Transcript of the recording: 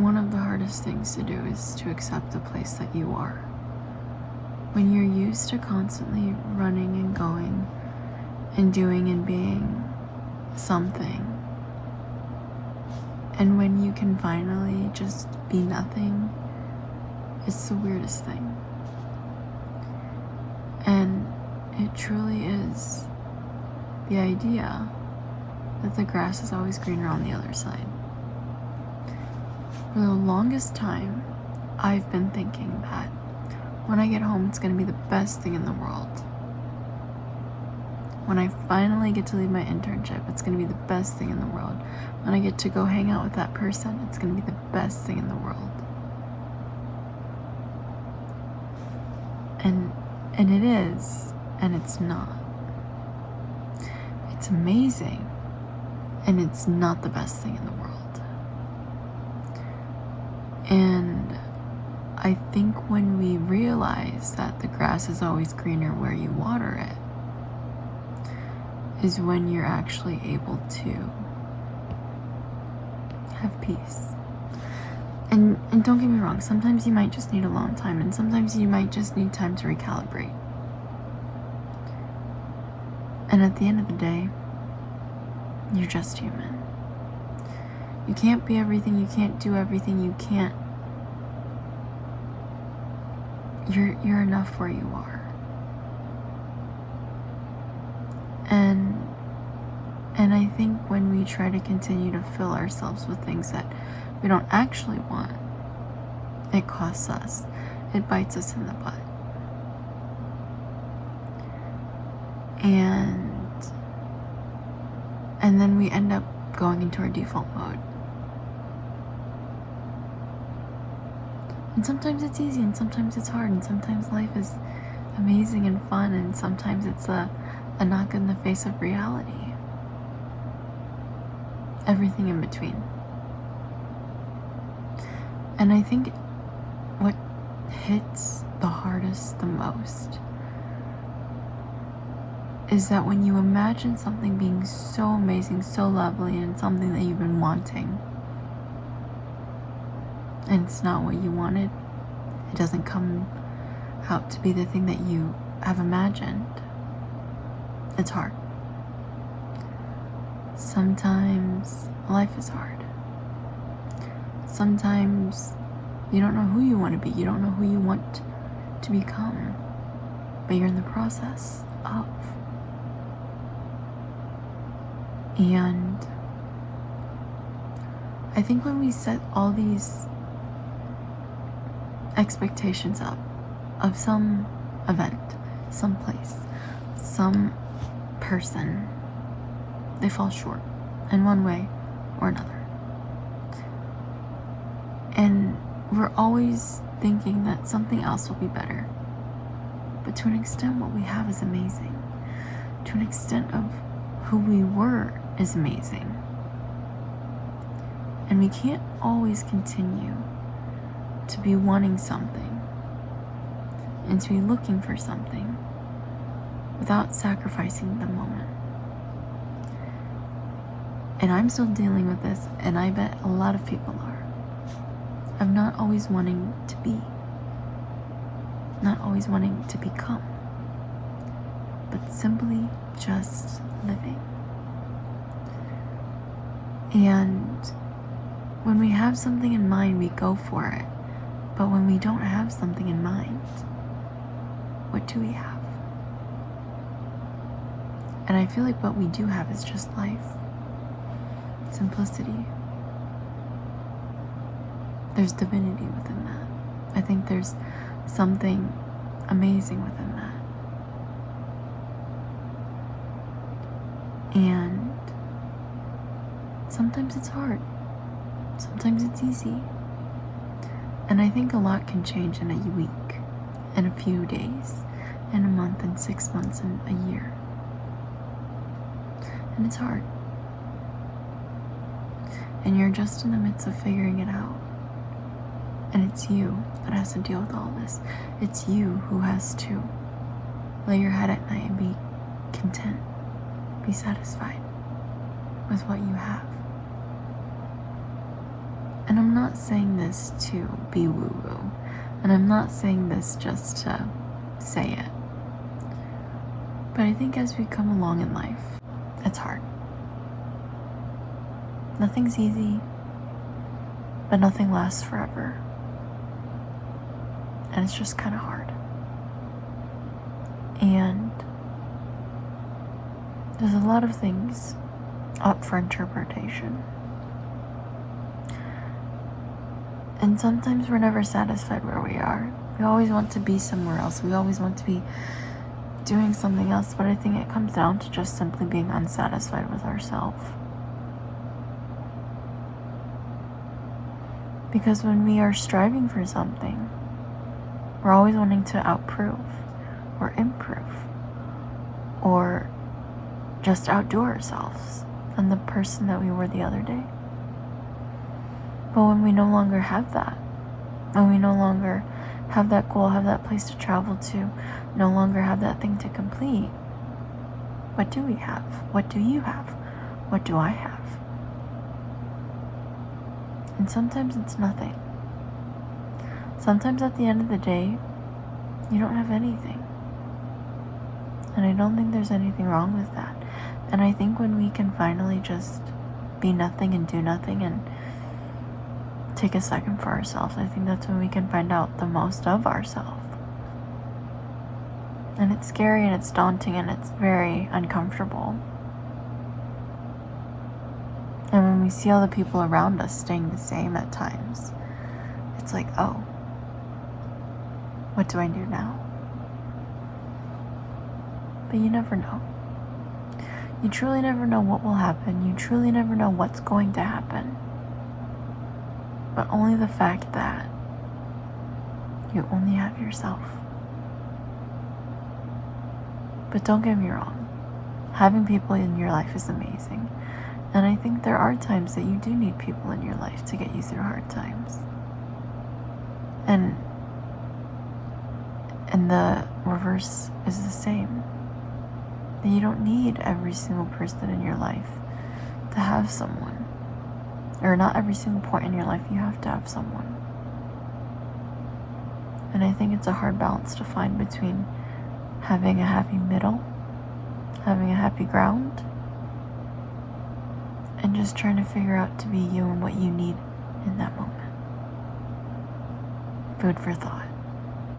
one of the hardest things to do is to accept the place that you are. When you're used to constantly running and going and doing and being something, and when you can finally just be nothing, it's the weirdest thing. And it truly is the idea that the grass is always greener on the other side. For the longest time, I've been thinking that when I get home, it's going to be the best thing in the world. When I finally get to leave my internship, it's going to be the best thing in the world. When I get to go hang out with that person, it's going to be the best thing in the world. And it is, and it's not. It's amazing, and it's not the best thing in the world. And I think when we realize that the grass is always greener where you water it, is when you're actually able to have peace. And don't get me wrong, sometimes you might just need alone time, and sometimes you might just need time to recalibrate. And at the end of the day, you're just human. You can't be everything, you can't do everything, you can't. You're enough where you are. And I think when we try to continue to fill ourselves with things that we don't actually want, it costs us. It bites us in the butt. And then we end up going into our default mode. And sometimes it's easy, and sometimes it's hard, and sometimes life is amazing and fun, and sometimes it's a knock in the face of reality. Everything in between. And I think what hits the hardest the most is that when you imagine something being so amazing, so lovely, and something that you've been wanting, and it's not what you wanted, it doesn't come out to be the thing that you have imagined, it's hard. Sometimes life is hard. Sometimes you don't know who you want to be. You don't know who you want to become. But you're in the process of. And I think when we set all these expectations up of some event, some place, some person, they fall short in one way or another. And we're always thinking that something else will be better. But to an extent, what we have is amazing. To an extent of who we were is amazing. And we can't always continue to be wanting something and to be looking for something without sacrificing the moment. And I'm still dealing with this, and I bet a lot of people are. Of not always wanting to be, not always wanting to become, but simply just living. And when we have something in mind, we go for it. But when we don't have something in mind, what do we have? And I feel like what we do have is just life. Simplicity. There's divinity within that. I think there's something amazing within that. And sometimes it's hard. Sometimes it's easy. And I think a lot can change in a week, in a few days, in a month, in 6 months, in a year. And it's hard. And you're just in the midst of figuring it out. And it's you that has to deal with all this. It's you who has to lay your head at night and be content, be satisfied with what you have. And I'm not saying this to be woo-woo. And I'm not saying this just to say it. But I think as we come along in life, it's hard. Nothing's easy, but nothing lasts forever. And it's just kind of hard. And there's a lot of things up for interpretation. And sometimes we're never satisfied where we are. We always want to be somewhere else. We always want to be doing something else. But I think it comes down to just simply being unsatisfied with ourselves. Because when we are striving for something, we're always wanting to outprove or improve or just outdo ourselves than the person that we were the other day. But when we no longer have that, when we no longer have that goal, have that place to travel to, no longer have that thing to complete, what do we have? What do you have? What do I have? And sometimes it's nothing. Sometimes at the end of the day, you don't have anything. And I don't think there's anything wrong with that. And I think when we can finally just be nothing and do nothing and take a second for ourselves, I think that's when we can find out the most of ourselves. And it's scary and it's daunting and it's very uncomfortable. And when we see all the people around us staying the same at times, it's like, oh, what do I do now? But you never know. You truly never know what will happen. You truly never know what's going to happen. But only the fact that you only have yourself. But don't get me wrong. Having people in your life is amazing. And I think there are times that you do need people in your life to get you through hard times. And the reverse is the same. That you don't need every single person in your life to have someone. Or not every single point in your life you have to have someone. And I think it's a hard balance to find between having a happy middle, having a happy ground, and just trying to figure out to be you and what you need in that moment. Food for thought.